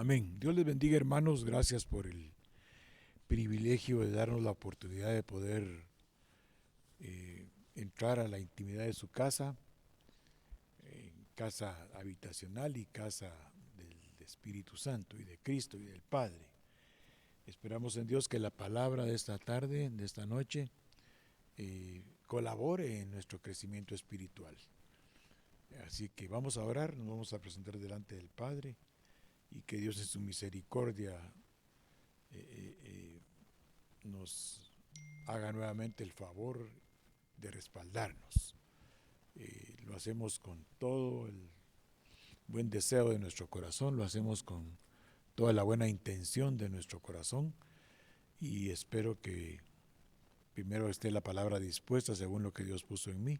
Amén. Dios les bendiga, hermanos. Gracias por el privilegio de darnos la oportunidad de poder entrar a la intimidad de su casa, casa habitacional y casa del Espíritu Santo y de Cristo y del Padre. Esperamos en Dios que la palabra de esta tarde, de esta noche, colabore en nuestro crecimiento espiritual. Así que vamos a orar, nos vamos a presentar delante del Padre y que Dios en su misericordia nos haga nuevamente el favor de respaldarnos. Lo hacemos con todo el buen deseo de nuestro corazón, lo hacemos con toda la buena intención de nuestro corazón y espero que primero esté la palabra dispuesta según lo que Dios puso en mí,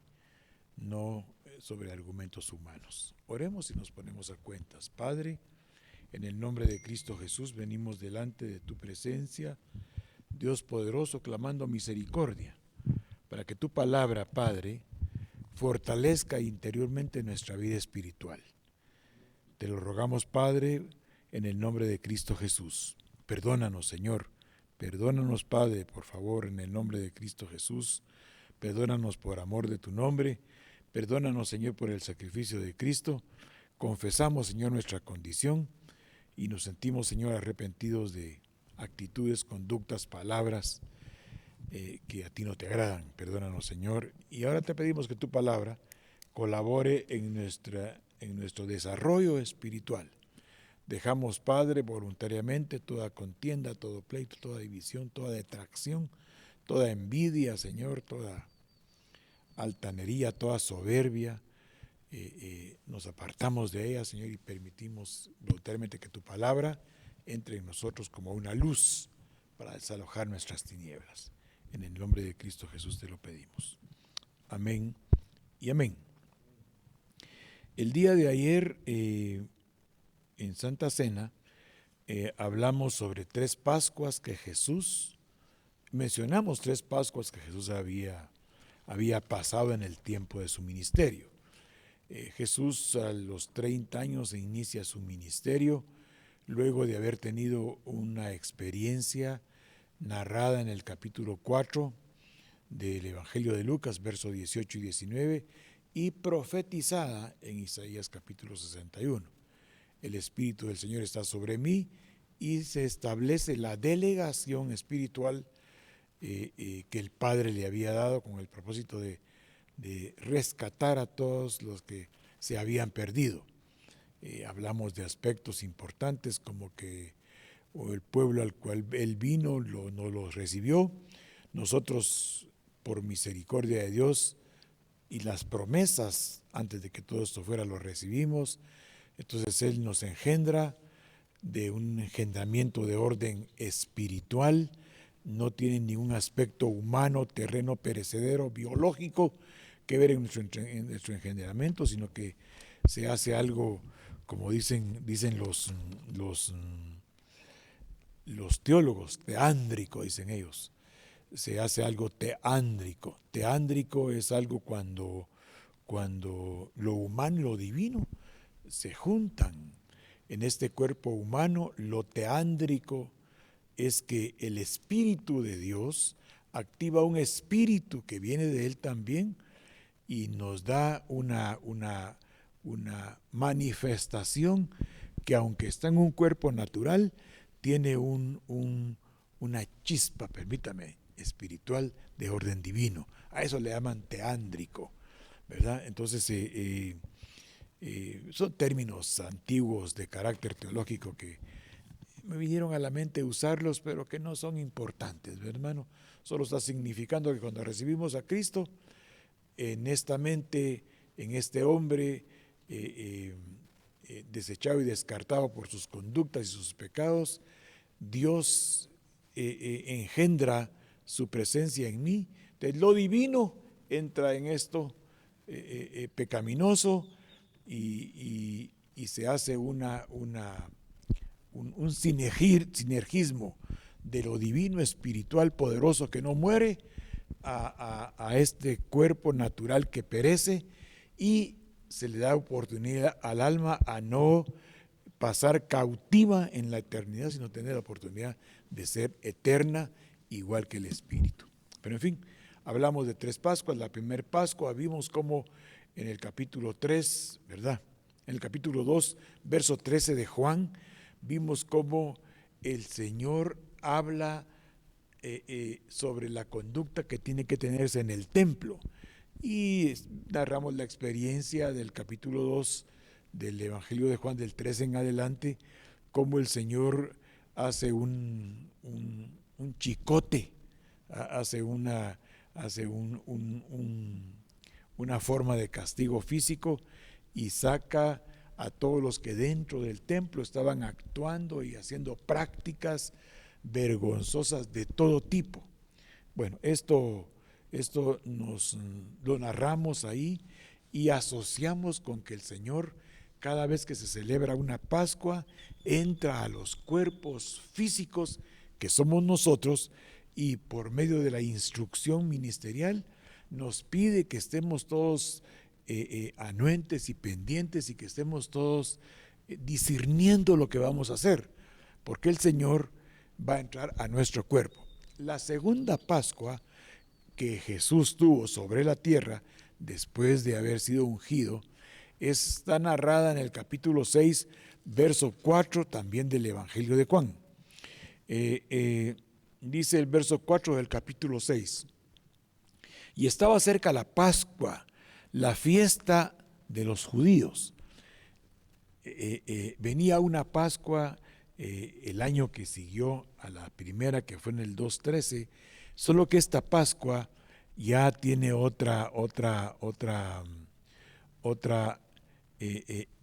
no sobre argumentos humanos. Oremos y nos ponemos a cuentas. Padre, en el nombre de Cristo Jesús venimos delante de tu presencia, Dios poderoso, clamando misericordia, para que tu palabra, Padre, fortalezca interiormente nuestra vida espiritual. Te lo rogamos, Padre, en el nombre de Cristo Jesús. Perdónanos, Señor. Perdónanos, Padre, por favor, en el nombre de Cristo Jesús. Perdónanos por amor de tu nombre. Perdónanos, Señor, por el sacrificio de Cristo. Confesamos, Señor, nuestra condición y nos sentimos, Señor, arrepentidos de actitudes, conductas, palabras que a ti no te agradan. Perdónanos, Señor. Y ahora te pedimos que tu palabra colabore en nuestro desarrollo espiritual. Dejamos, Padre, voluntariamente toda contienda, todo pleito, toda división, toda detracción, toda envidia, Señor, toda altanería, toda soberbia. Nos apartamos de ella, Señor, y permitimos voluntariamente que tu palabra entre en nosotros como una luz para desalojar nuestras tinieblas. En el nombre de Cristo Jesús te lo pedimos. Amén y amén. El día de ayer, en Santa Cena, hablamos sobre mencionamos 3 Pascuas que Jesús había pasado en el tiempo de su ministerio. Jesús a los 30 años inicia su ministerio, luego de haber tenido una experiencia narrada en el capítulo 4 del Evangelio de Lucas, versos 18 y 19, y profetizada en Isaías capítulo 61. El Espíritu del Señor está sobre mí y se establece la delegación espiritual que el Padre le había dado con el propósito de rescatar a todos los que se habían perdido. Hablamos de aspectos importantes como que el pueblo al cual él vino no los recibió. Nosotros, por misericordia de Dios y las promesas, antes de que todo esto fuera, lo recibimos. Entonces Él nos engendra de un engendramiento de orden espiritual, no tiene ningún aspecto humano, terreno, perecedero, biológico que ver en nuestro engendramiento, sino que se hace algo, como dicen los teólogos, teándrico, dicen ellos. Se hace algo teándrico. Teándrico es algo cuando lo humano y lo divino se juntan en este cuerpo humano. Lo teándrico es que el Espíritu de Dios activa un espíritu que viene de Él también y nos da una manifestación que, aunque está en un cuerpo natural, tiene una chispa, permítame, espiritual de orden divino. A eso le llaman teándrico, ¿verdad? Entonces son términos antiguos de carácter teológico que me vinieron a la mente usarlos, pero que no son importantes, ¿verdad, hermano? Solo está significando que cuando recibimos a Cristo, en esta mente, en este hombre desechado y descartado por sus conductas y sus pecados, Dios engendra su presencia en mí. Entonces lo divino entra en esto pecaminoso y se hace un sinergismo de lo divino, espiritual, poderoso, que no muere, a este cuerpo natural que perece, y se le da oportunidad al alma a no pasar cautiva en la eternidad, sino tener la oportunidad de ser eterna, igual que el Espíritu. Pero en fin, hablamos de 3 Pascuas. La primera Pascua vimos como en el capítulo 3, ¿verdad? En el capítulo 2, verso 13 de Juan, vimos cómo el Señor habla sobre la conducta que tiene que tenerse en el templo. Y narramos la experiencia del capítulo 2 del Evangelio de Juan, del 13 en adelante, cómo el Señor hace un chicote, hace una forma de castigo físico y saca a todos los que dentro del templo estaban actuando y haciendo prácticas vergonzosas de todo tipo. Bueno, esto nos lo narramos ahí y asociamos con que el Señor, cada vez que se celebra una Pascua, entra a los cuerpos físicos que somos nosotros y por medio de la instrucción ministerial nos pide que estemos todos anuentes y pendientes y que estemos todos discerniendo lo que vamos a hacer, porque el Señor va a entrar a nuestro cuerpo. La segunda Pascua que Jesús tuvo sobre la tierra después de haber sido ungido está narrada en el capítulo 6, verso 4 también del Evangelio de Juan. Dice el verso 4 del capítulo 6: y estaba cerca la Pascua, la fiesta de los judíos. Venía una Pascua el año que siguió a la primera, que fue en el 2:13, solo que esta Pascua ya tiene otra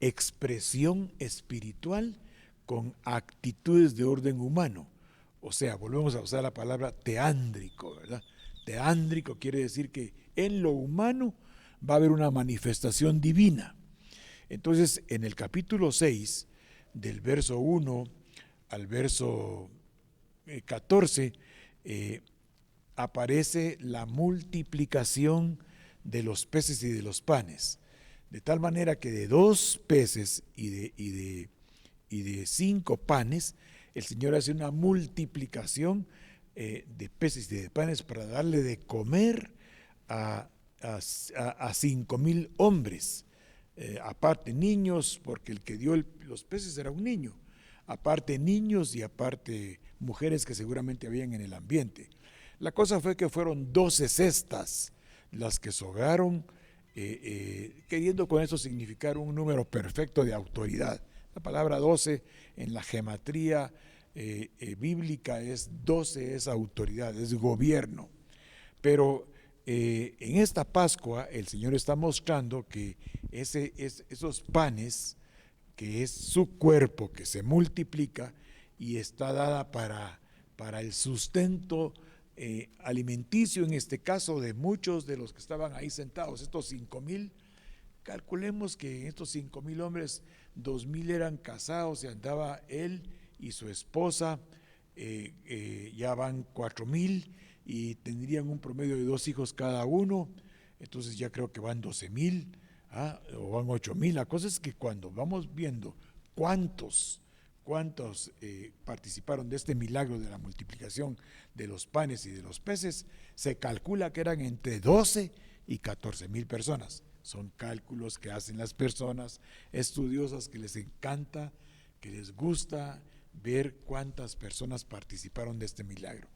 expresión espiritual con actitudes de orden humano. O sea, volvemos a usar la palabra teándrico, ¿verdad? Teándrico quiere decir que en lo humano va a haber una manifestación divina. Entonces, en el capítulo 6, del verso 1 al verso 14, aparece la multiplicación de los peces y de los panes, de tal manera que de 2 peces y de 5 panes, el Señor hace una multiplicación de peces y de panes para darle de comer a 5,000 hombres, aparte niños, porque el que dio los peces era un niño, aparte niños y aparte mujeres que seguramente habían en el ambiente. La cosa fue que fueron 12 cestas las que sobraron, queriendo con eso significar un número perfecto de autoridad. La palabra 12 en la gematría bíblica es 12, es autoridad, es gobierno. Pero en esta Pascua el Señor está mostrando que esos panes, que es su cuerpo que se multiplica y está dada para el sustento alimenticio, en este caso de muchos de los que estaban ahí sentados, estos 5,000. Calculemos que en estos 5,000 hombres, 2,000 eran casados y andaba él y su esposa, ya van 4,000 y tendrían un promedio de 2 hijos cada uno, entonces ya creo que van 12,000, o van 8,000. La cosa es que cuando vamos viendo cuántos participaron de este milagro de la multiplicación de los panes y de los peces, se calcula que eran entre 12 y 14,000 personas. Son cálculos que hacen las personas estudiosas que les encanta, que les gusta ver cuántas personas participaron de este milagro.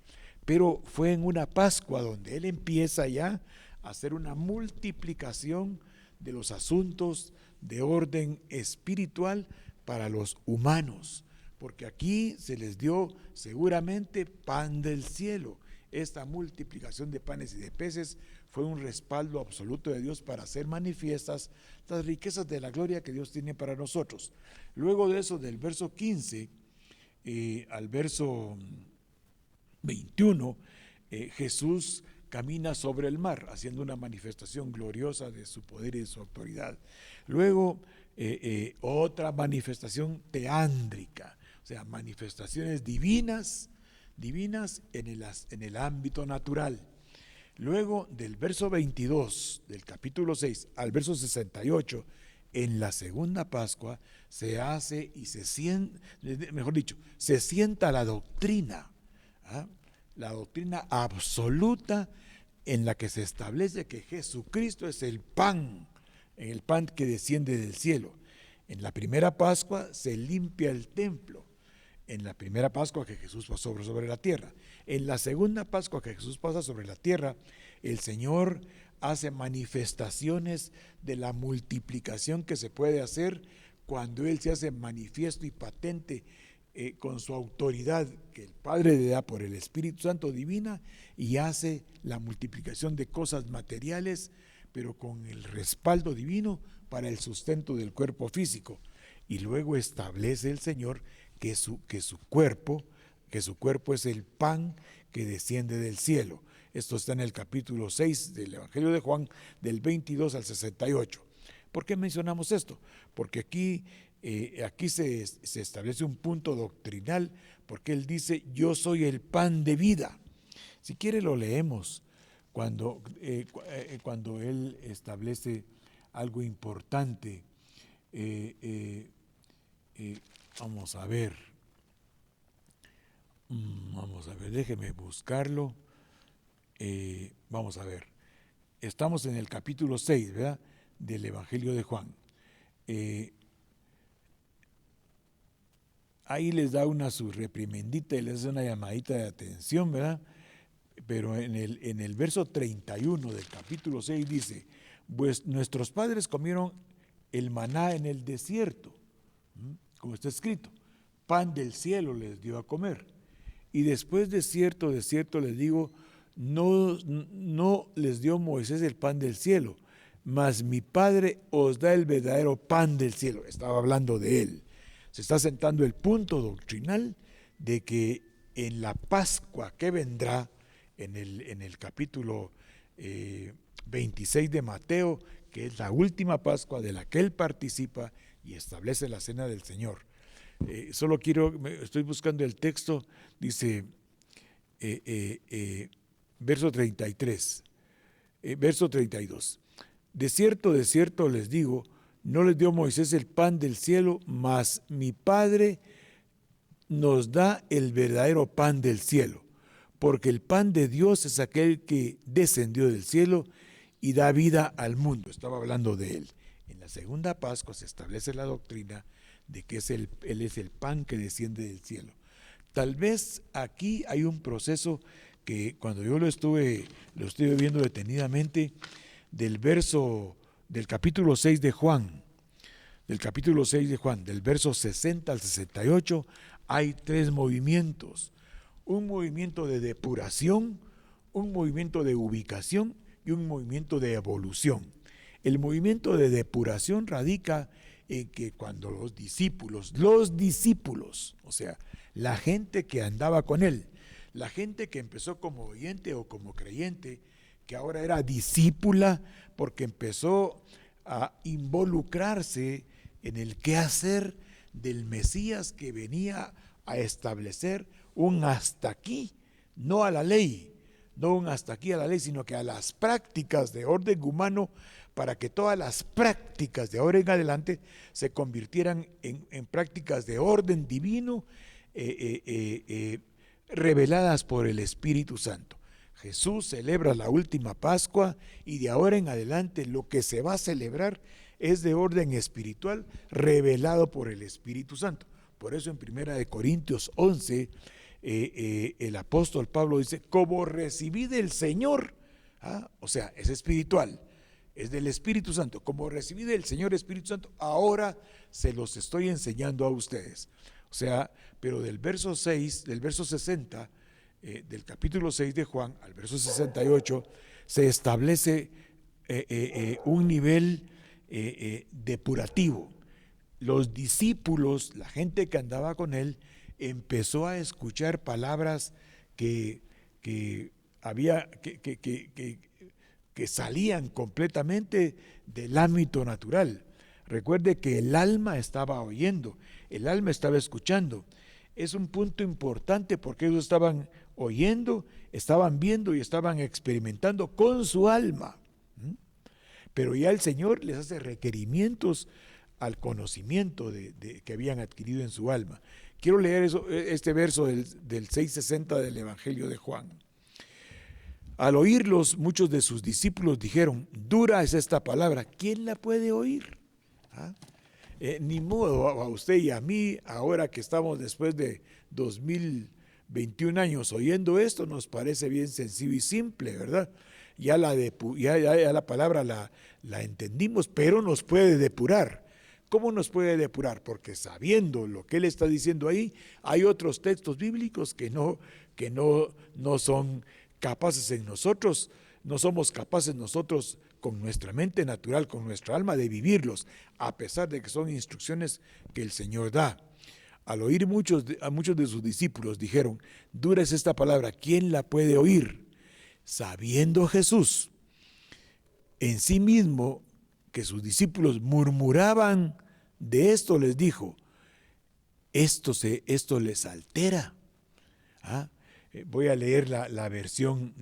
Pero fue en una Pascua donde él empieza ya a hacer una multiplicación de los asuntos de orden espiritual para los humanos, porque aquí se les dio seguramente pan del cielo. Esta multiplicación de panes y de peces fue un respaldo absoluto de Dios para hacer manifiestas las riquezas de la gloria que Dios tiene para nosotros. Luego de eso, del verso 15 al verso 21, Jesús camina sobre el mar, haciendo una manifestación gloriosa de su poder y de su autoridad. Luego, otra manifestación teándrica, o sea, manifestaciones divinas en el ámbito natural. Luego, del verso 22 del capítulo 6 al verso 68, en la segunda Pascua se hace y se sienta, mejor dicho, se sienta la doctrina, ¿ah? La doctrina absoluta en la que se establece que Jesucristo es el pan que desciende del cielo. En la primera Pascua se limpia el templo. En la primera Pascua que Jesús pasó sobre la tierra. En la segunda Pascua que Jesús pasa sobre la tierra, el Señor hace manifestaciones de la multiplicación que se puede hacer cuando Él se hace manifiesto y patente con su autoridad que el Padre le da por el Espíritu Santo divina, y hace la multiplicación de cosas materiales, pero con el respaldo divino para el sustento del cuerpo físico. Y luego establece el Señor que su cuerpo es el pan que desciende del cielo. Esto está en el capítulo 6 del Evangelio de Juan, del 22 al 68. ¿Por qué mencionamos esto? Porque aquí se establece un punto doctrinal, porque Él dice: yo soy el pan de vida. Si quiere lo leemos cuando Él establece algo importante. Vamos a ver, déjeme buscarlo. Vamos a ver, estamos en el capítulo 6, ¿verdad?, del Evangelio de Juan. Ahí les da su reprimendita y les da una llamadita de atención, ¿verdad? Pero en el verso 31 del capítulo 6 dice: pues nuestros padres comieron el maná en el desierto, como está escrito, pan del cielo les dio a comer. Y después de cierto les digo, no les dio Moisés el pan del cielo, mas mi Padre os da el verdadero pan del cielo. Estaba hablando de Él. Se está sentando el punto doctrinal de que en la Pascua que vendrá, en el capítulo 26 de Mateo, que es la última Pascua de la que Él participa y establece la cena del Señor. Estoy buscando el texto, dice verso 33, verso 32. De cierto les digo, no les dio Moisés el pan del cielo, mas mi Padre nos da el verdadero pan del cielo, porque el pan de Dios es aquel que descendió del cielo y da vida al mundo. Estaba hablando de Él. En la segunda Pascua se establece la doctrina de que Él es el pan que desciende del cielo. Tal vez aquí hay un proceso que cuando yo lo estuve viendo detenidamente, del capítulo 6 de Juan, del verso 60 al 68, hay tres movimientos: un movimiento de depuración, un movimiento de ubicación y un movimiento de evolución. El movimiento de depuración radica en que cuando los discípulos, o sea, la gente que andaba con Él, la gente que empezó como oyente o como creyente, que ahora era discípula porque empezó a involucrarse en el quehacer del Mesías que venía a establecer un hasta aquí, no a la ley, sino que a las prácticas de orden humano, para que todas las prácticas de ahora en adelante se convirtieran en prácticas de orden divino, reveladas por el Espíritu Santo. Jesús celebra la última Pascua y de ahora en adelante lo que se va a celebrar es de orden espiritual revelado por el Espíritu Santo. Por eso en 1 Corintios 11 el apóstol Pablo dice: como recibí del Señor, o sea, es espiritual, es del Espíritu Santo, como recibí del Señor Espíritu Santo, ahora se los estoy enseñando a ustedes. O sea, pero del verso 60 del capítulo 6 de Juan al verso 68 se establece un nivel depurativo. Los discípulos, la gente que andaba con Él, empezó a escuchar palabras que salían completamente del ámbito natural. Recuerde que el alma estaba oyendo, el alma estaba escuchando. Es un punto importante porque ellos estaban oyendo, estaban viendo y estaban experimentando con su alma. pero ya el Señor les hace requerimientos al conocimiento que habían adquirido en su alma. Quiero leer este verso del 6:60 del Evangelio de Juan. Al oírlos, muchos de sus discípulos dijeron: dura es esta palabra, ¿quién la puede oír? ¿Ah? Ni modo a usted y a mí, ahora que estamos después de 2021 años oyendo esto, nos parece bien sencillo y simple, ¿verdad? Ya la palabra la entendimos, pero nos puede depurar. ¿Cómo nos puede depurar? Porque sabiendo lo que él está diciendo ahí, hay otros textos bíblicos que no son capaces en nosotros, no somos capaces nosotros con nuestra mente natural, con nuestra alma, de vivirlos, a pesar de que son instrucciones que el Señor da. Al oír a muchos de sus discípulos dijeron: dura es esta palabra, ¿quién la puede oír? Sabiendo Jesús en sí mismo que sus discípulos murmuraban de esto, les dijo: esto les altera. Voy a leer la versión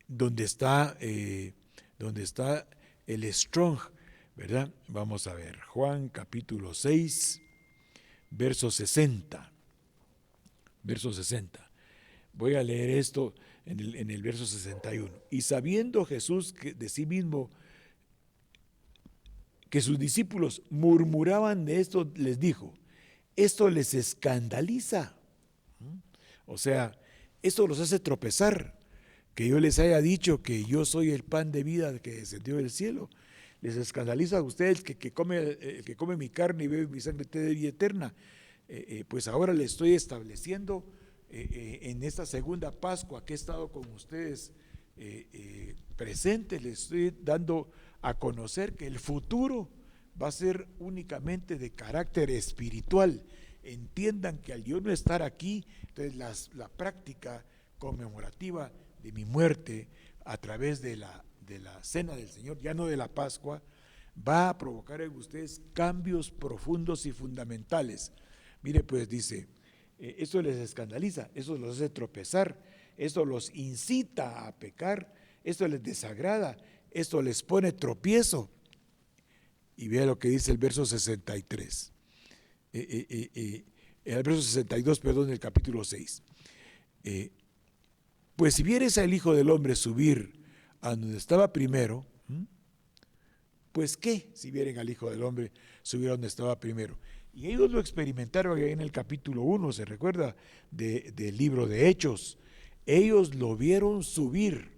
donde está el Strong, ¿verdad? Vamos a ver, Juan capítulo 6, verso 60. Voy a leer esto en el verso 61. Y sabiendo Jesús de sí mismo que sus discípulos murmuraban de esto, les dijo: esto les escandaliza. O sea, esto los hace tropezar, que yo les haya dicho que yo soy el pan de vida que descendió del cielo. Les escandaliza a ustedes que come mi carne y bebe mi sangre de vida eterna. Pues ahora les estoy estableciendo en esta segunda Pascua que he estado con ustedes presente, les estoy dando a conocer que el futuro va a ser únicamente de carácter espiritual. Entiendan que al yo no estar aquí, entonces la práctica conmemorativa de mi muerte a través de la cena del Señor, ya no de la Pascua, va a provocar en ustedes cambios profundos y fundamentales. Mire, pues dice, esto les escandaliza, esto los hace tropezar, esto los incita a pecar, esto les desagrada, esto les pone tropiezo. Y vea lo que dice el verso 63. El verso 62, perdón, del capítulo 6. Pues si vieres al Hijo del Hombre subir a donde estaba primero, pues qué, si vieren al Hijo del Hombre subir a donde estaba primero. Y ellos lo experimentaron ahí en el capítulo 1, se recuerda del libro de Hechos. Ellos lo vieron subir,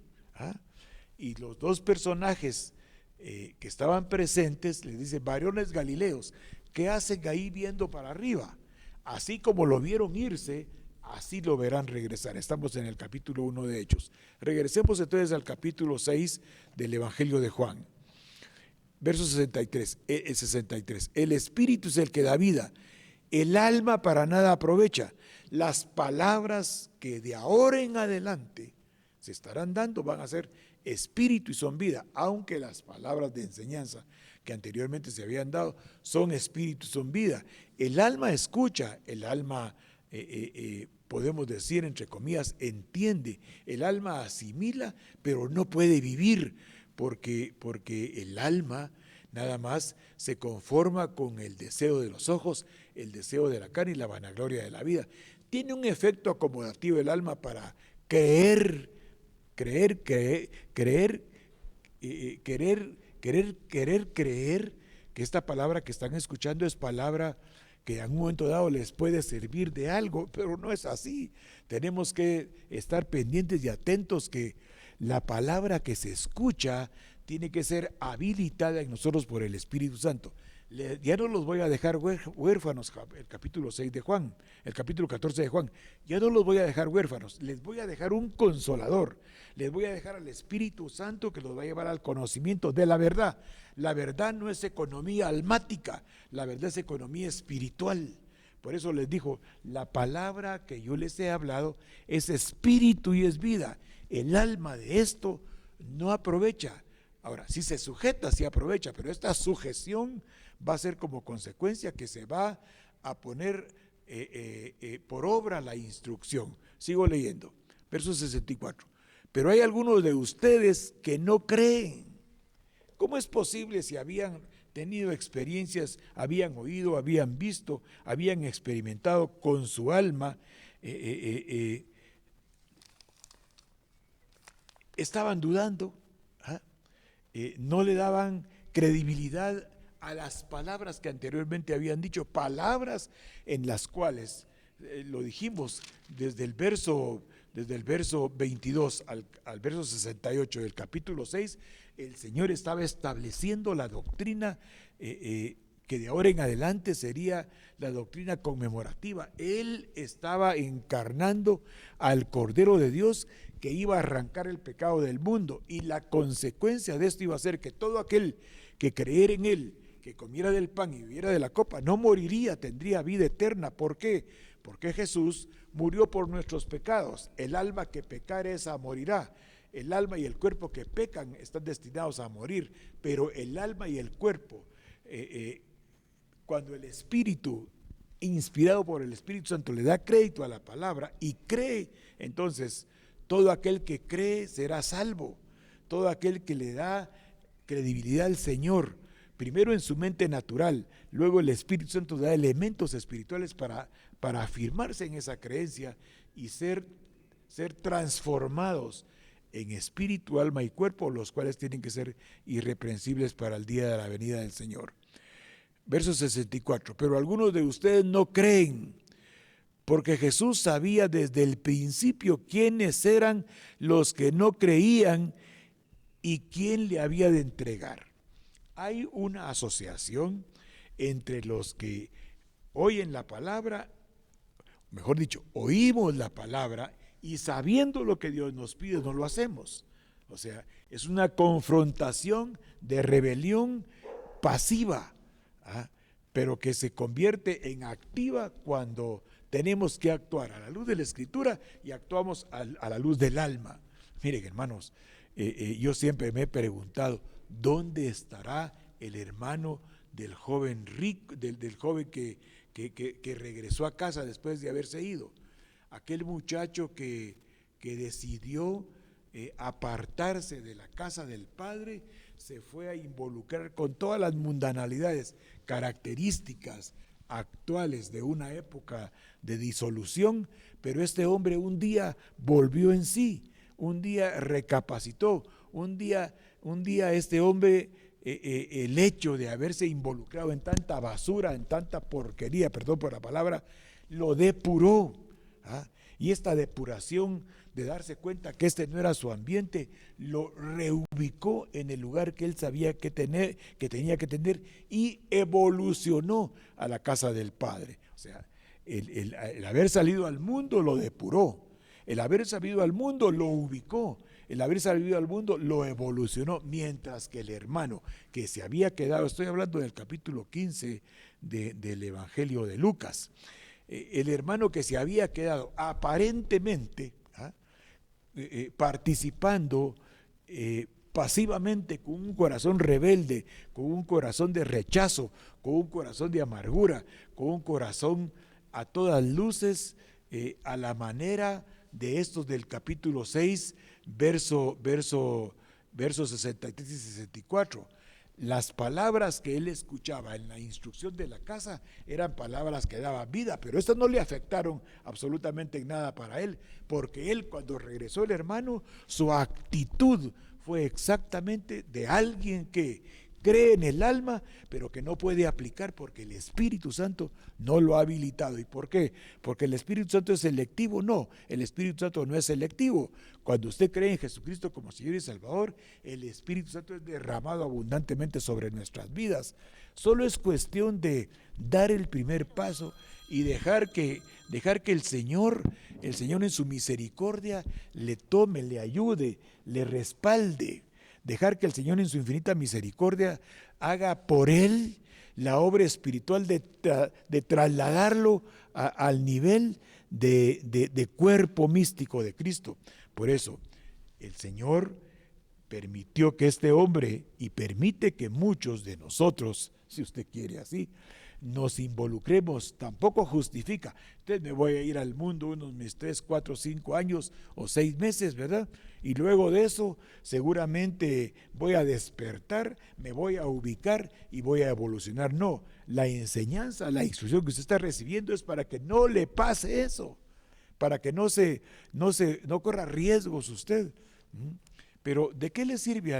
y los dos personajes que estaban presentes les dice: varones galileos, ¿qué hacen ahí viendo para arriba? Así como lo vieron irse, así lo verán regresar. Estamos en el capítulo 1 de Hechos. Regresemos entonces al capítulo 6 del Evangelio de Juan. Verso 63. El espíritu es el que da vida, el alma para nada aprovecha. Las palabras que de ahora en adelante se estarán dando van a ser espíritu y son vida, aunque las palabras de enseñanza que anteriormente se habían dado son espíritu y son vida. El alma escucha, el alma podemos decir entre comillas entiende, el alma asimila, pero no puede vivir porque el alma nada más se conforma con el deseo de los ojos, el deseo de la carne y la vanagloria de la vida. Tiene un efecto acomodativo el alma para querer creer que esta palabra que están escuchando es palabra que en un momento dado les puede servir de algo, pero no es así. Tenemos que estar pendientes y atentos que la palabra que se escucha tiene que ser habilitada en nosotros por el Espíritu Santo. Ya no los voy a dejar huérfanos, el capítulo 6 de Juan, el capítulo 14 de Juan, ya no los voy a dejar huérfanos, les voy a dejar un consolador, les voy a dejar al Espíritu Santo que los va a llevar al conocimiento de la verdad. La verdad no es economía almática, la verdad es economía espiritual. Por eso les dijo, la palabra que yo les he hablado es espíritu y es vida. El alma de esto no aprovecha. Ahora, si se sujeta, sí aprovecha, pero esta sujeción va a ser como consecuencia que se va a poner por obra la instrucción. Sigo leyendo, verso 64. pero hay algunos de ustedes que no creen. ¿Cómo es posible si habían tenido experiencias, habían oído, habían visto, habían experimentado con su alma, estaban dudando, ¿ah? No le daban credibilidad a las palabras que anteriormente habían dicho, palabras en las cuales, lo dijimos desde el verso 22 al verso 68 del capítulo 6, el Señor estaba estableciendo la doctrina que de ahora en adelante sería la doctrina conmemorativa. Él estaba encarnando al Cordero de Dios que iba a arrancar el pecado del mundo, y la consecuencia de esto iba a ser que todo aquel que creyera en Él, que comiera del pan y bebiera de la copa, no moriría, tendría vida eterna. ¿Por qué? Porque Jesús murió por nuestros pecados. El alma que pecare esa morirá. El alma y el cuerpo que pecan están destinados a morir, pero el alma y el cuerpo, cuando el Espíritu, inspirado por el Espíritu Santo, le da crédito a la palabra y cree, entonces todo aquel que cree será salvo. Todo aquel que le da credibilidad al Señor, primero en su mente natural, luego el Espíritu Santo da elementos espirituales para afirmarse en esa creencia y ser transformados en espíritu, alma y cuerpo, los cuales tienen que ser irreprensibles para el día de la venida del Señor. Verso 64, pero algunos de ustedes no creen, porque Jesús sabía desde el principio quiénes eran los que no creían y quién le había de entregar. Hay una asociación entre los que oyen la palabra, mejor dicho, oímos la palabra y sabiendo lo que Dios nos pide, no lo hacemos. O sea, es una confrontación de rebelión pasiva, pero que se convierte en activa cuando tenemos que actuar a la luz de la Escritura y actuamos a la luz del alma. Miren, hermanos, yo siempre me he preguntado, ¿dónde estará el hermano del joven rico, del joven que regresó a casa después de haberse ido? Aquel muchacho que decidió apartarse de la casa del padre, se fue a involucrar con todas las mundanalidades, características actuales de una época de disolución, pero este hombre un día volvió en sí, un día recapacitó, un día este hombre, el hecho de haberse involucrado en tanta basura, en tanta porquería, perdón por la palabra, lo depuró. Y esta depuración de darse cuenta que este no era su ambiente, lo reubicó en el lugar que él sabía que tenía que tener, y evolucionó a la casa del Padre. O sea, el haber salido al mundo lo depuró, el haber salido al mundo lo ubicó, el haber salido al mundo lo evolucionó, mientras que el hermano que se había quedado, estoy hablando del capítulo 15 del Evangelio de Lucas, el hermano que se había quedado aparentemente participando pasivamente, con un corazón rebelde, con un corazón de rechazo, con un corazón de amargura, con un corazón a todas luces a la manera de estos del capítulo 6, versos 63 y 64. Las palabras que él escuchaba en la instrucción de la casa eran palabras que daban vida, pero estas no le afectaron absolutamente en nada para él, porque él, cuando regresó el hermano, su actitud fue exactamente de alguien que cree en el alma, pero que no puede aplicar porque el Espíritu Santo no lo ha habilitado. ¿Y por qué? Porque el Espíritu Santo es selectivo. No, el Espíritu Santo no es selectivo. Cuando usted cree en Jesucristo como Señor y Salvador, el Espíritu Santo es derramado abundantemente sobre nuestras vidas. Solo es cuestión de dar el primer paso y dejar que el Señor en su misericordia le tome, le ayude, le respalde. Dejar que el Señor en su infinita misericordia haga por él la obra espiritual de trasladarlo al nivel de cuerpo místico de Cristo. Por eso el Señor permitió que este hombre, y permite que muchos de nosotros, si usted quiere así, nos involucremos tampoco justifica. Entonces me voy a ir al mundo unos mis 3, 4, 5 años o 6 meses, ¿verdad? Y luego de eso seguramente voy a despertar, me voy a ubicar y voy a evolucionar. No, la enseñanza, la instrucción que usted está recibiendo es para que no le pase eso, para que no corra riesgos usted. Pero ¿de qué le sirve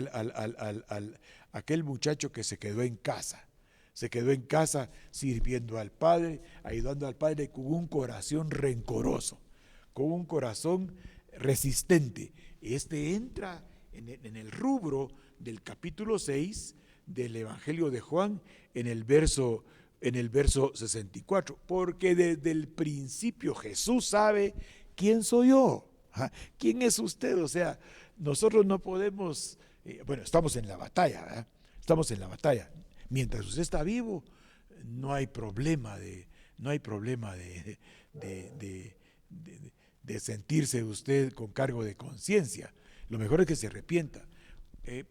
aquel muchacho que se quedó en casa? Se quedó en casa sirviendo al Padre, ayudando al Padre con un corazón rencoroso, con un corazón resistente. Entra en el rubro del capítulo 6 del Evangelio de Juan en el verso 64, porque desde el principio Jesús sabe quién soy yo, quién es usted. O sea, nosotros no podemos, estamos en la batalla, ¿verdad? Estamos en la batalla. Mientras usted está vivo, no hay problema de sentirse usted con cargo de conciencia. Lo mejor es que se arrepienta.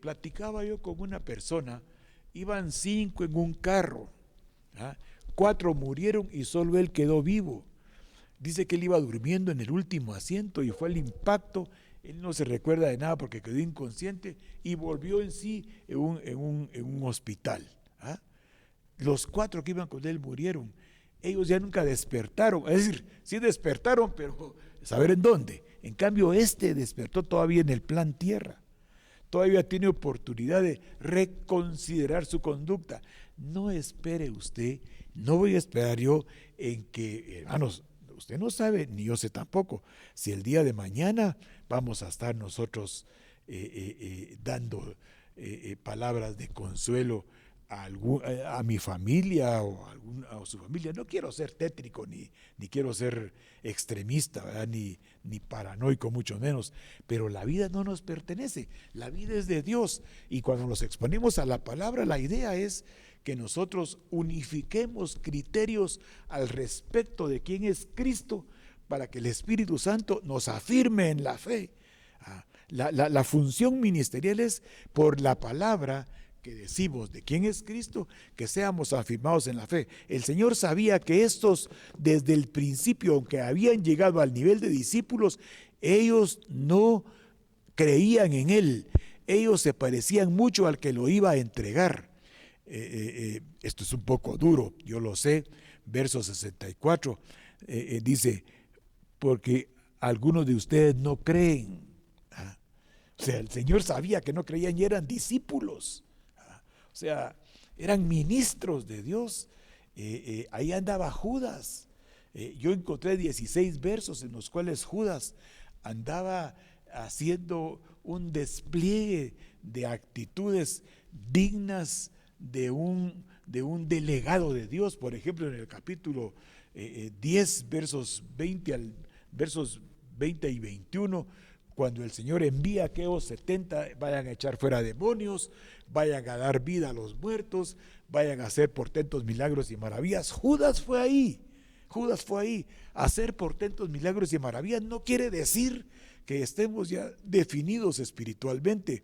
Platicaba yo con una persona, iban 5 en un carro, 4 murieron y solo él quedó vivo. Dice que él iba durmiendo en el último asiento y fue el impacto. Él no se recuerda de nada porque quedó inconsciente y volvió en sí en un hospital. Los 4 que iban con él murieron. Ellos ya nunca despertaron. Es decir, sí despertaron, pero saber en dónde. En cambio, despertó todavía en el plan tierra. Todavía tiene oportunidad de reconsiderar su conducta. No espere usted, no voy a esperar yo en que, hermanos, usted no sabe, ni yo sé tampoco, si el día de mañana vamos a estar nosotros dando palabras de consuelo a mi familia o a su familia. No quiero ser tétrico ni quiero ser extremista, ¿verdad? Ni paranoico, mucho menos, pero la vida no nos pertenece, la vida es de Dios, y cuando nos exponemos a la palabra, la idea es que nosotros unifiquemos criterios al respecto de quién es Cristo para que el Espíritu Santo nos afirme en la fe. La función ministerial es por la palabra que decimos de quién es Cristo, que seamos afirmados en la fe. El Señor sabía que estos desde el principio, aunque habían llegado al nivel de discípulos, ellos no creían en Él, ellos se parecían mucho al que lo iba a entregar. Esto es un poco duro, yo lo sé. Verso 64 dice, porque algunos de ustedes no creen. O sea, el Señor sabía que no creían y eran discípulos. O sea, eran ministros de Dios. Ahí andaba Judas. Yo encontré 16 versos en los cuales Judas andaba haciendo un despliegue de actitudes dignas de un delegado de Dios. Por ejemplo, en el capítulo 10, versos 20 y 21, cuando el Señor envía a aquellos 70, vayan a echar fuera demonios, vayan a dar vida a los muertos, vayan a hacer portentos, milagros y maravillas. Judas fue ahí a hacer portentos, milagros y maravillas. No quiere decir que estemos ya definidos espiritualmente.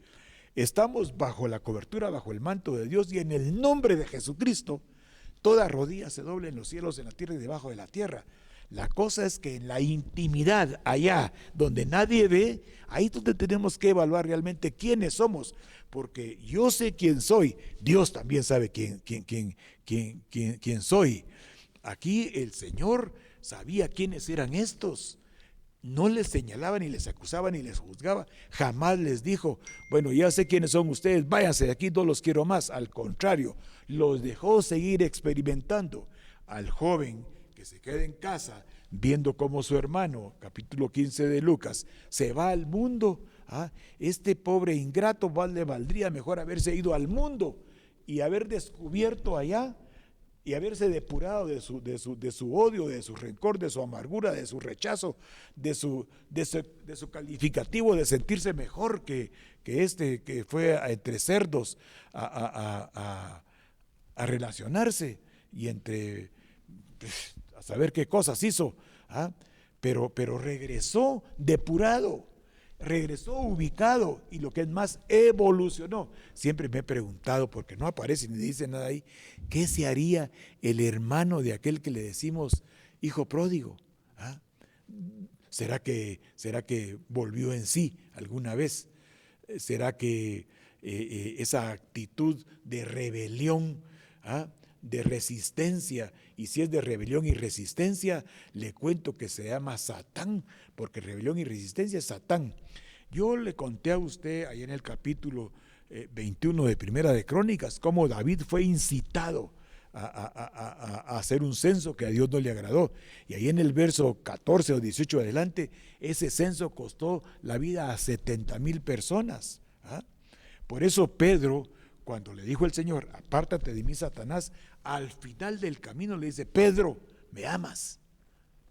Estamos bajo la cobertura, bajo el manto de Dios, y en el nombre de Jesucristo toda rodilla se doble en los cielos, en la tierra y debajo de la tierra. La cosa es que en la intimidad, allá donde nadie ve, ahí es donde tenemos que evaluar realmente quiénes somos, porque yo sé quién soy, Dios también sabe quién soy. Aquí el Señor sabía quiénes eran estos. No les señalaba, ni les acusaba, ni les juzgaba. Jamás les dijo, bueno, ya sé quiénes son ustedes, váyanse de aquí, no los quiero más. Al contrario, los dejó seguir experimentando. Al joven que se queda en casa viendo cómo su hermano, capítulo 15 de Lucas, se va al mundo, este pobre ingrato le valdría mejor haberse ido al mundo y haber descubierto allá y haberse depurado de su odio, de su rencor, de su amargura, de su rechazo, de su calificativo de sentirse mejor que que fue entre cerdos a relacionarse y a saber qué cosas hizo, pero regresó depurado. regresó ubicado y lo que es más, evolucionó. Siempre me he preguntado, porque no aparece ni dice nada ahí, ¿qué se haría el hermano de aquel que le decimos hijo pródigo? ¿Ah? ¿Será que volvió en sí alguna vez? ¿Será que esa actitud de rebelión, de resistencia, y si es de rebelión y resistencia, le cuento que se llama Satán, porque rebelión y resistencia es Satán. Yo le conté a usted ahí en el capítulo 21 de Primera de Crónicas cómo David fue incitado a hacer un censo que a Dios no le agradó, y ahí en el verso 14 o 18 adelante, ese censo costó la vida a 70,000 personas. Por eso Pedro, cuando le dijo el Señor, apártate de mí, Satanás, al final del camino le dice, Pedro, ¿me amas?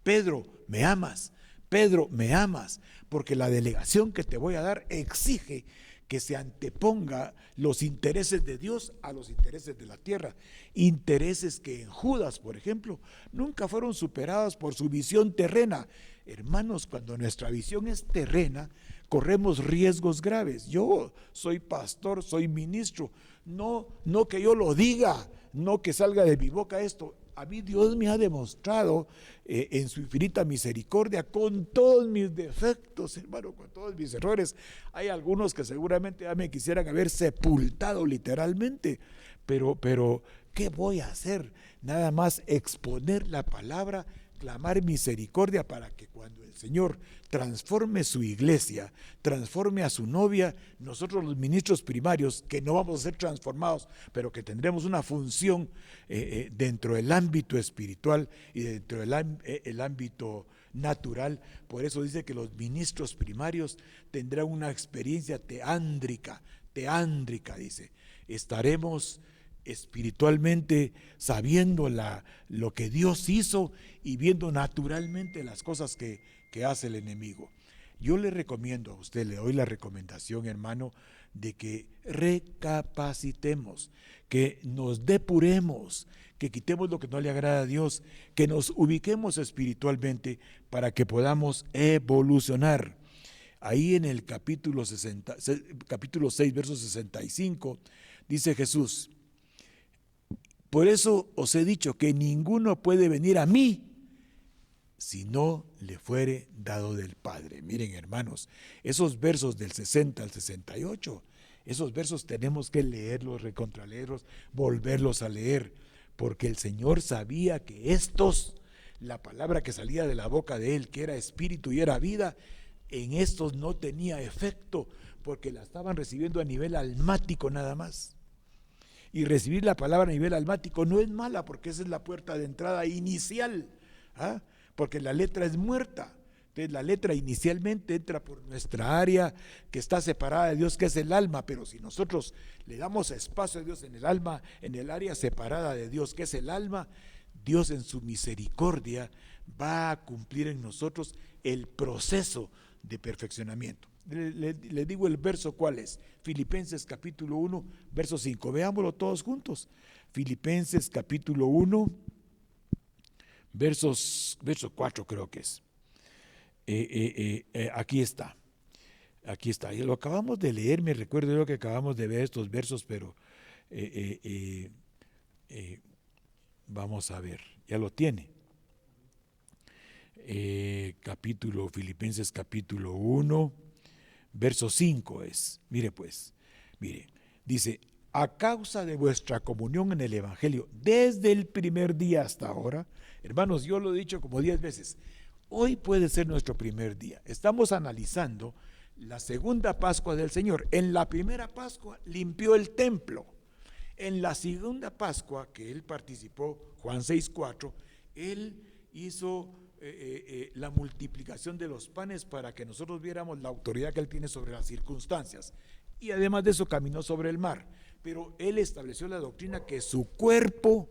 Pedro, ¿me amas? Pedro, ¿me amas? Porque la delegación que te voy a dar exige que se anteponga los intereses de Dios a los intereses de la tierra. Intereses que en Judas, por ejemplo, nunca fueron superados por su visión terrena. Hermanos, cuando nuestra visión es terrena, corremos riesgos graves. Yo soy pastor, soy ministro, no que yo lo diga, no que salga de mi boca esto. A mí Dios me ha demostrado en su infinita misericordia, con todos mis defectos, hermano, con todos mis errores. Hay algunos que seguramente ya me quisieran haber sepultado literalmente, pero ¿qué voy a hacer? Nada más exponer la palabra, clamar misericordia para que cuando el Señor transforme su iglesia, transforme a su novia, nosotros los ministros primarios, que no vamos a ser transformados, pero que tendremos una función dentro del ámbito espiritual y dentro del ámbito natural. Por eso dice que los ministros primarios tendrán una experiencia teándrica, dice. Estaremos espiritualmente sabiendo lo que Dios hizo y viendo naturalmente las cosas que hace el enemigo. Yo le recomiendo a usted, le doy la recomendación, hermano, de que recapacitemos, que nos depuremos, que quitemos lo que no le agrada a Dios, que nos ubiquemos espiritualmente para que podamos evolucionar. Ahí en el capítulo 6, verso 65, dice Jesús: por eso os he dicho que ninguno puede venir a mí si no le fuere dado del Padre. Miren, hermanos, esos versos del 60 al 68, esos versos tenemos que leerlos, recontraleerlos, volverlos a leer, porque el Señor sabía que la palabra que salía de la boca de Él, que era espíritu y era vida, en estos no tenía efecto, porque la estaban recibiendo a nivel almático nada más. Y recibir la palabra a nivel almático no es mala, porque esa es la puerta de entrada inicial, porque la letra es muerta. Entonces la letra inicialmente entra por nuestra área que está separada de Dios, que es el alma, pero si nosotros le damos espacio a Dios en el alma, en el área separada de Dios, que es el alma, Dios en su misericordia va a cumplir en nosotros el proceso de perfeccionamiento. Le digo el verso, ¿cuál es? Filipenses capítulo 1, verso 5. Veámoslo todos juntos. Filipenses capítulo 1, verso 4 creo que es. Aquí está. Y lo acabamos de leer, me recuerdo yo que acabamos de ver estos versos, pero vamos a ver, ya lo tiene. Filipenses capítulo 1, verso 5 es, mire, dice: a causa de vuestra comunión en el Evangelio, desde el primer día hasta ahora. Hermanos, yo lo he dicho como 10 veces, hoy puede ser nuestro primer día. Estamos analizando la segunda Pascua del Señor. En la primera Pascua limpió el templo. En la segunda Pascua que Él participó, Juan 6:4, Él hizo la multiplicación de los panes para que nosotros viéramos la autoridad que Él tiene sobre las circunstancias, y además de eso caminó sobre el mar. Pero Él estableció la doctrina que su cuerpo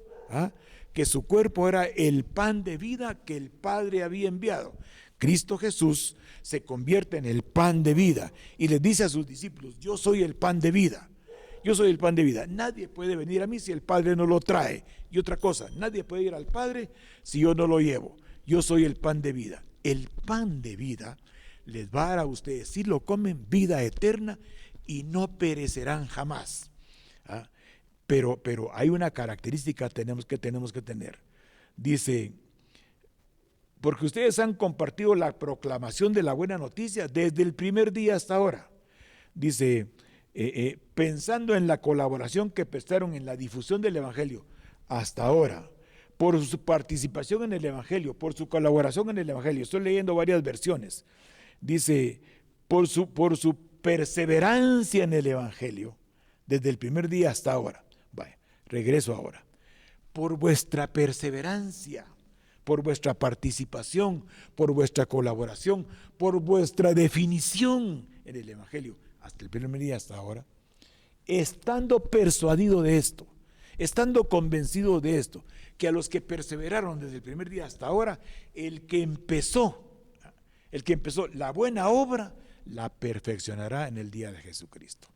era el pan de vida que el Padre había enviado. Cristo Jesús se convierte en el pan de vida y les dice a sus discípulos: yo soy el pan de vida. Yo soy el pan de vida. Nadie puede venir a mí si el Padre no lo trae. Y otra cosa, nadie puede ir al Padre si yo no lo llevo. Yo soy el pan de vida. El pan de vida les va a dar a ustedes, si lo comen, vida eterna y no perecerán jamás. ¿Ah? Pero hay una característica que tenemos que tener. Dice, porque ustedes han compartido la proclamación de la buena noticia desde el primer día hasta ahora. Dice, pensando en la colaboración que prestaron en la difusión del Evangelio hasta ahora, por su participación en el Evangelio, por su colaboración en el Evangelio. Estoy leyendo varias versiones. Dice, por su perseverancia en el Evangelio, desde el primer día hasta ahora. Vaya, regreso ahora. Por vuestra perseverancia, por vuestra participación, por vuestra colaboración, por vuestra definición en el Evangelio, hasta el primer día hasta ahora, estando persuadido de esto, estando convencido de esto, que a los que perseveraron desde el primer día hasta ahora, el que empezó la buena obra, la perfeccionará en el día de Jesucristo.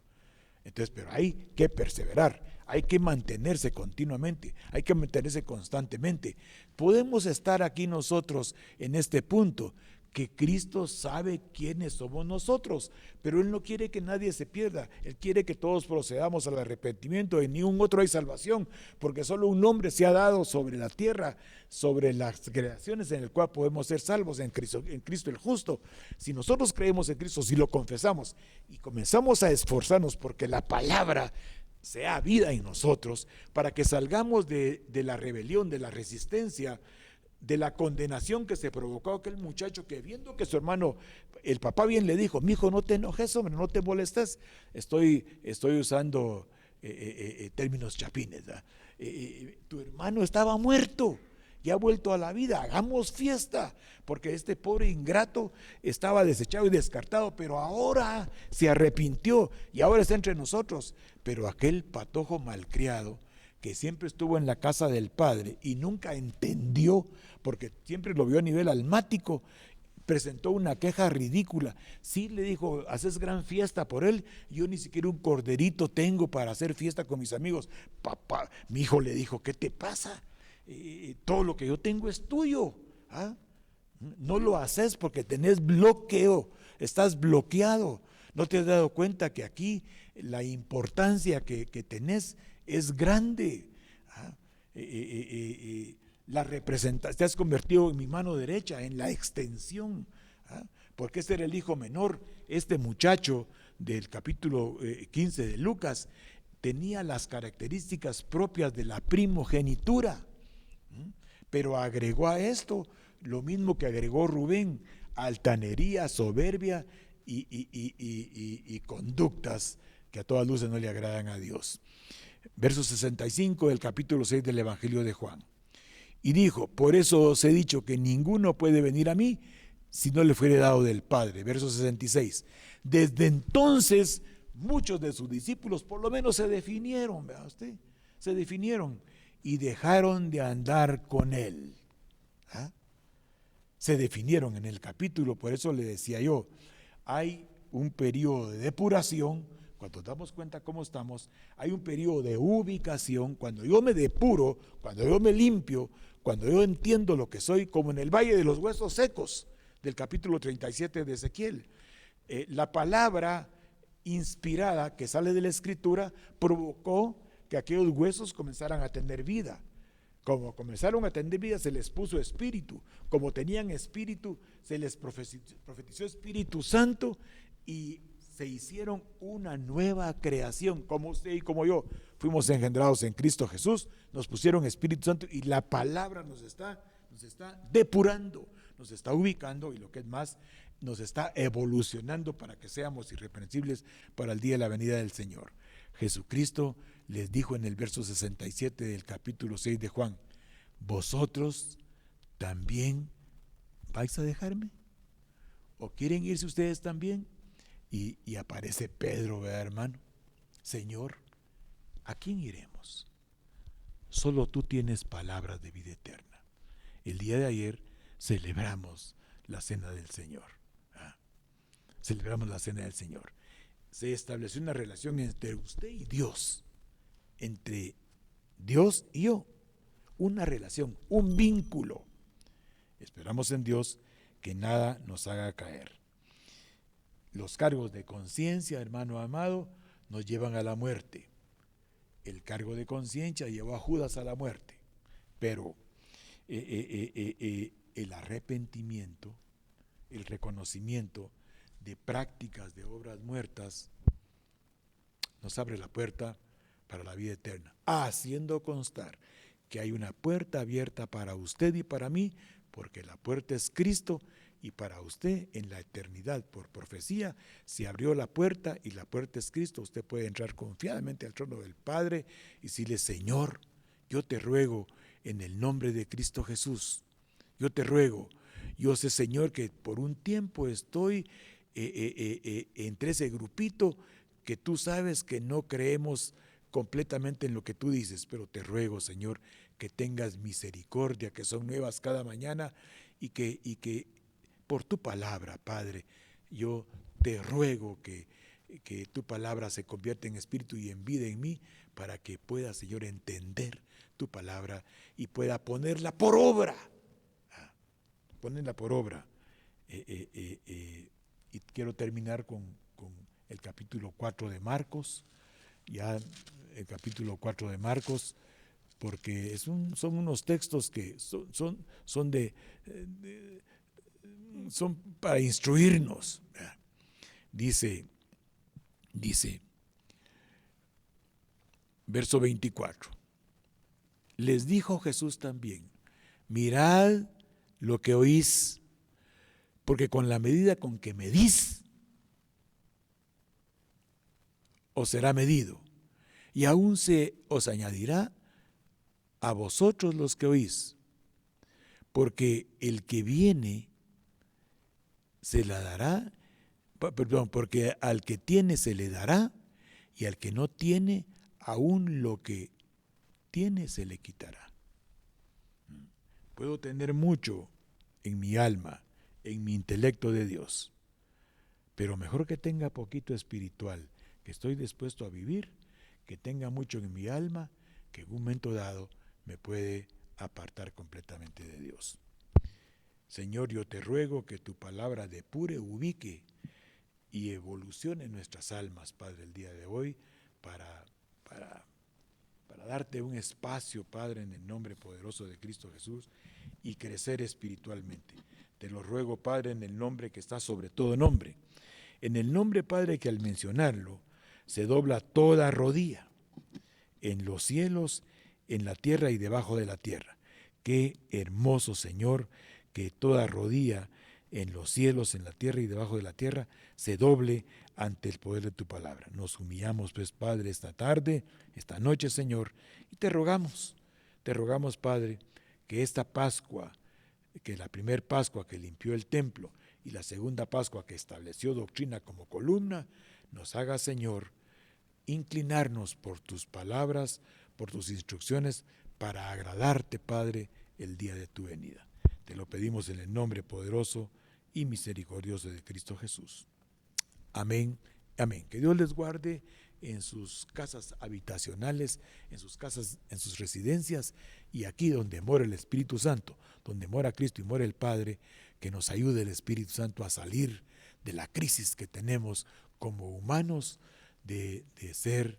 Entonces, pero hay que perseverar, hay que mantenerse continuamente, hay que mantenerse constantemente. Podemos estar aquí nosotros en este punto, que Cristo sabe quiénes somos nosotros, pero Él no quiere que nadie se pierda. Él quiere que todos procedamos al arrepentimiento. En ningún otro hay salvación, porque solo un nombre se ha dado sobre la tierra, sobre las creaciones, en el cual podemos ser salvos, en Cristo el justo. Si nosotros creemos en Cristo, si lo confesamos y comenzamos a esforzarnos porque la palabra sea vida en nosotros, para que salgamos de la rebelión, de la resistencia, de la condenación que se provocó aquel muchacho, que viendo que su hermano, el papá bien le dijo, mijo, no te enojes, hombre, no te molestes. Estoy usando términos chapines. Tu hermano estaba muerto y ha vuelto a la vida, hagamos fiesta, porque este pobre ingrato estaba desechado y descartado, pero ahora se arrepintió y ahora está entre nosotros. Pero aquel patojo malcriado, que siempre estuvo en la casa del padre y nunca entendió, porque siempre lo vio a nivel almático, presentó una queja ridícula. Sí, le dijo, haces gran fiesta por él, yo ni siquiera un corderito tengo para hacer fiesta con mis amigos. Papá, mi hijo le dijo, ¿qué te pasa? Todo lo que yo tengo es tuyo. ¿Ah? No lo haces porque tenés bloqueo, estás bloqueado. ¿No te has dado cuenta que aquí la importancia que tenés es grande? ¿Ah? La representación, te has convertido en mi mano derecha, en la extensión. ¿Ah? Porque este era el hijo menor. Este muchacho del capítulo 15 de Lucas tenía las características propias de la primogenitura, pero agregó a esto lo mismo que agregó Rubén: altanería, soberbia y conductas que a todas luces no le agradan a Dios. Verso 65 del capítulo 6 del Evangelio de Juan. Y dijo, por eso os he dicho que ninguno puede venir a mí si no le fuere dado del Padre. Verso 66. Desde entonces muchos de sus discípulos por lo menos se definieron, ¿verdad usted? Se definieron y dejaron de andar con él. ¿Ah? Se definieron en el capítulo, por eso le decía yo, hay un periodo de depuración. Cuando nos damos cuenta cómo estamos, hay un periodo de ubicación. Cuando yo me depuro, cuando yo me limpio, cuando yo entiendo lo que soy, como en el Valle de los Huesos Secos, del capítulo 37 de Ezequiel. La palabra inspirada que sale de la Escritura provocó que aquellos huesos comenzaran a tener vida. Como comenzaron a tener vida, se les puso espíritu. Como tenían espíritu, se les profetizó Espíritu Santo y se hicieron una nueva creación. Como usted y como yo fuimos engendrados en Cristo Jesús, nos pusieron Espíritu Santo y la palabra nos está depurando, nos está ubicando y lo que es más, nos está evolucionando para que seamos irreprensibles para el día de la venida del Señor. Jesucristo les dijo en el verso 67 del capítulo 6 de Juan, ¿vosotros también vais a dejarme? ¿O quieren irse ustedes también? Y aparece Pedro, ¿verdad, hermano? Señor, ¿a quién iremos? Solo tú tienes palabras de vida eterna. El día de ayer celebramos la cena del Señor. ¿Ah? Celebramos la cena del Señor. Se estableció una relación entre usted y Dios, entre Dios y yo, una relación, un vínculo. Esperamos en Dios que nada nos haga caer. Los cargos de conciencia, hermano amado, nos llevan a la muerte. El cargo de conciencia llevó a Judas a la muerte, pero el arrepentimiento, el reconocimiento de prácticas de obras muertas nos abre la puerta para la vida eterna, haciendo constar que hay una puerta abierta para usted y para mí, porque la puerta es Cristo, y para usted en la eternidad, por profecía, se abrió la puerta y la puerta es Cristo. Usted puede entrar confiadamente al trono del Padre y decirle: Señor, yo te ruego en el nombre de Cristo Jesús, yo te ruego, yo sé, Señor, que por un tiempo estoy entre ese grupito que tú sabes que no creemos completamente en lo que tú dices, pero te ruego, Señor, que tengas misericordia, que son nuevas cada mañana, y que por tu palabra, Padre, yo te ruego que tu palabra se convierta en espíritu y en vida en mí, para que pueda, Señor, entender tu palabra y pueda ponerla por obra. Ponerla por obra. Y quiero terminar con el capítulo 4 de Marcos, ya el capítulo 4 de Marcos, porque son unos textos que son para instruirnos. Dice, verso 24, les dijo Jesús también: mirad lo que oís, porque con la medida con que medís, os será medido, y aún se os añadirá a vosotros los que oís, porque el que viene se la dará, porque al que tiene se le dará, y al que no tiene, aún lo que tiene se le quitará. Puedo tener mucho en mi alma, en mi intelecto de Dios, pero mejor que tenga poquito espiritual, que estoy dispuesto a vivir, que tenga mucho en mi alma, que en un momento dado me puede apartar completamente de Dios. Señor, yo te ruego que tu palabra depure, ubique y evolucione nuestras almas, Padre, el día de hoy, para darte un espacio, Padre, en el nombre poderoso de Cristo Jesús, y crecer espiritualmente. Te lo ruego, Padre, en el nombre que está sobre todo nombre. En el nombre, Padre, que al mencionarlo se dobla toda rodilla, en los cielos, en la tierra y debajo de la tierra. Qué hermoso, Señor, que toda rodilla en los cielos, en la tierra y debajo de la tierra se doble ante el poder de tu palabra. Nos humillamos, pues, Padre, esta tarde, esta noche, Señor, y te rogamos, Padre, que esta Pascua, que la primer Pascua que limpió el templo y la segunda Pascua que estableció doctrina como columna, nos haga, Señor, inclinarnos por tus palabras, por tus instrucciones, para agradarte, Padre, el día de tu venida. Te lo pedimos en el nombre poderoso y misericordioso de Cristo Jesús. Amén, amén. Que Dios les guarde en sus casas habitacionales, en sus casas, en sus residencias, y aquí donde mora el Espíritu Santo, donde mora Cristo y mora el Padre, que nos ayude el Espíritu Santo a salir de la crisis que tenemos como humanos, de ser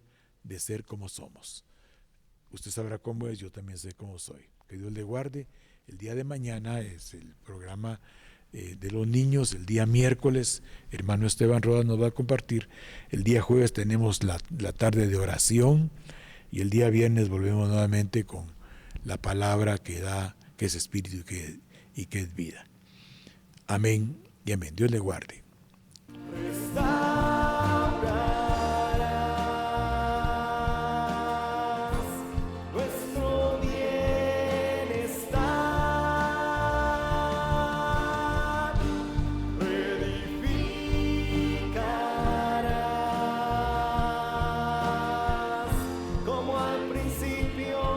como somos. Usted sabrá cómo es, yo también sé cómo soy. Que Dios le guarde. El día de mañana es el programa de los niños. El día miércoles, hermano Esteban Rodas nos va a compartir. El día jueves tenemos la tarde de oración, y el día viernes volvemos nuevamente con la palabra que da, que es espíritu y que es vida. Amén y amén. Dios le guarde. Como al principio.